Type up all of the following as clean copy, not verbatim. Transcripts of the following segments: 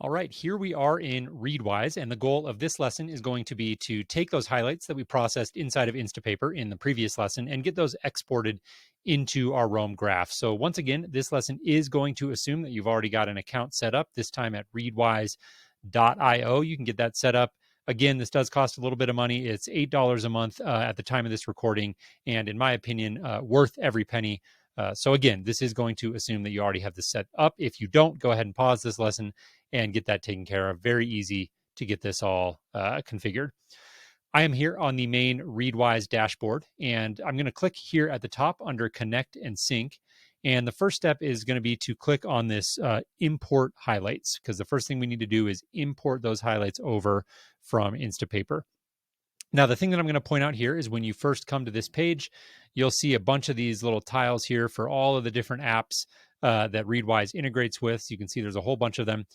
All right, here we are in Readwise, and the goal of this lesson is going to be to take those highlights that we processed inside of Instapaper in the previous lesson and get those exported into our Roam graph. So once again, this lesson is going to assume that you've already got an account set up, this time at readwise.io. You can get that set up. Again, this does cost a little bit of money. It's $8 a month at the time of this recording, and in my opinion, worth every penny. So again, this is going to assume that you already have this set up. If you don't, go ahead and pause this lesson and get that taken care of. Very easy to get this all configured. I am here on the main Readwise dashboard, and I'm going to click here at the top under Connect and Sync. And the first step is going to be to click on this Import Highlights, because the first thing we need to do is import those highlights over from Instapaper. Now, the thing that I'm going to point out here is when you first come to this page, you'll see a bunch of these little tiles here for all of the different apps that Readwise integrates with. So you can see there's a whole bunch of them.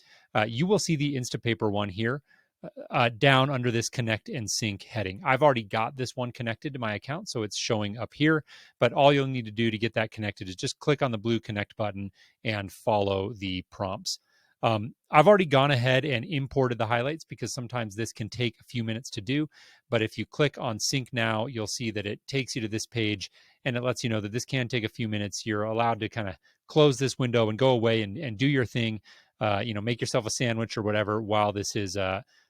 You will see the Instapaper one here down under this Connect and Sync heading. I've already got this one connected to my account, so it's showing up here. But all you'll need to do to get that connected is just click on the blue Connect button and follow the prompts. I've already gone ahead and imported the highlights because sometimes this can take a few minutes to do. But if you click on Sync Now, you'll see that it takes you to this page and it lets you know that this can take a few minutes. You're allowed to kind of close this window and go away and do your thing, make yourself a sandwich or whatever while this is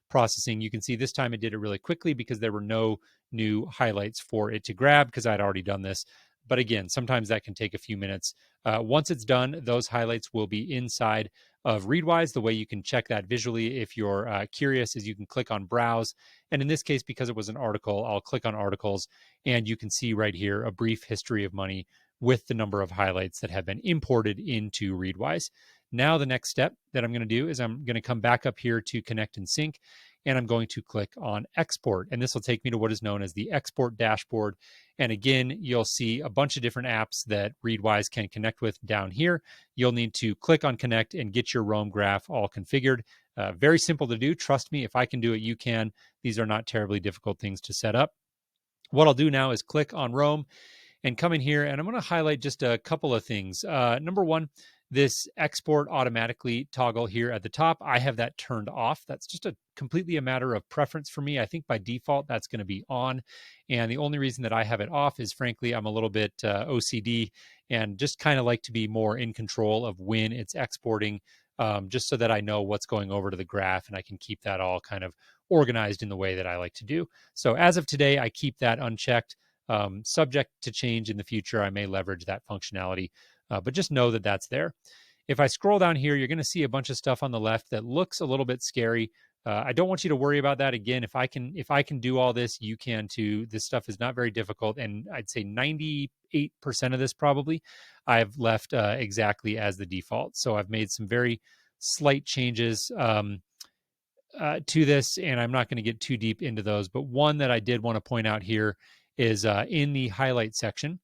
processing. You can see this time it did it really quickly because there were no new highlights for it to grab because I'd already done this. But again, sometimes that can take a few minutes. Once it's done, those highlights will be inside of Readwise. The way you can check that visually, if you're curious, is you can click on Browse. And in this case, because it was an article, I'll click on Articles, and you can see right here a brief history of money with the number of highlights that have been imported into Readwise. Now, the next step that I'm going to do is I'm going to come back up here to Connect and Sync, and I'm going to click on Export. And this will take me to what is known as the Export Dashboard. And again, you'll see a bunch of different apps that Readwise can connect with down here. You'll need to click on Connect and get your Roam graph all configured. Very simple to do. Trust me, if I can do it, you can. These are not terribly difficult things to set up. What I'll do now is click on Roam and come in here, and I'm going to highlight just a couple of things. Number one, this export automatically toggle here at the top, I have that turned off. That's just completely a matter of preference for me. I think by default that's going to be on. And the only reason that I have it off is frankly, I'm a little bit OCD and just kind of like to be more in control of when it's exporting, just so that I know what's going over to the graph and I can keep that all kind of organized in the way that I like to do. So as of today, I keep that unchecked. Subject to change in the future, I may leverage that functionality. But just know that that's there. If I scroll down here, you're going to see a bunch of stuff on the left that looks a little bit scary. I don't want you to worry about that. Again, if I can do all this, you can too. This stuff is not very difficult, and I'd say 98% of this probably I've left exactly as the default. So I've made some very slight changes to this, and I'm not going to get too deep into those. But one that I did want to point out here is in the highlight section.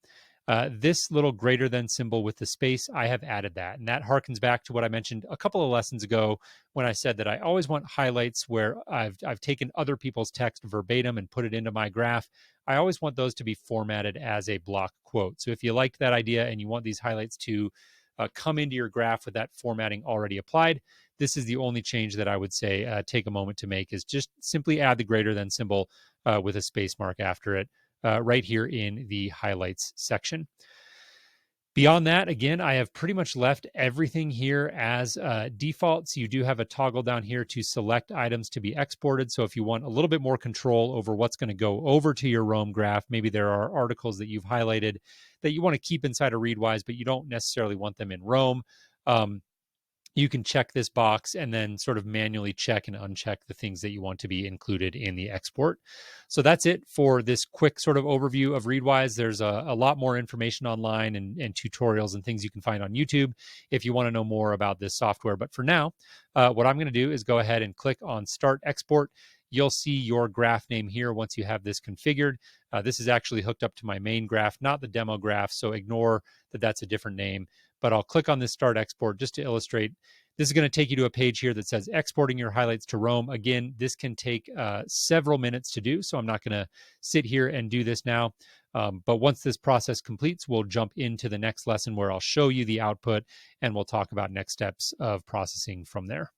This little greater than symbol with the space, I have added that. And that harkens back to what I mentioned a couple of lessons ago when I said that I always want highlights where I've taken other people's text verbatim and put it into my graph. I always want those to be formatted as a block quote. So if you liked that idea and you want these highlights to come into your graph with that formatting already applied, this is the only change that I would say take a moment to make, is just simply add the greater than symbol with a space mark after it. Right here in the highlights section. Beyond that, again, I have pretty much left everything here as default. So you do have a toggle down here to select items to be exported. So if you want a little bit more control over what's going to go over to your Roam graph, maybe there are articles that you've highlighted that you want to keep inside of Readwise, but you don't necessarily want them in Roam. You can check this box and then sort of manually check and uncheck the things that you want to be included in the export. So that's it for this quick sort of overview of Readwise. There's a lot more information online and tutorials and things you can find on YouTube if you want to know more about this software. But for now, what I'm going to do is go ahead and click on Start Export. You'll see your graph name here once you have this configured. This is actually hooked up to my main graph, not the demo graph, so ignore that that's a different name. But I'll click on this Start Export just to illustrate. This is going to take you to a page here that says exporting your highlights to Roam. Again, this can take several minutes to do, so I'm not going to sit here and do this now. But once this process completes, we'll jump into the next lesson where I'll show you the output and we'll talk about next steps of processing from there.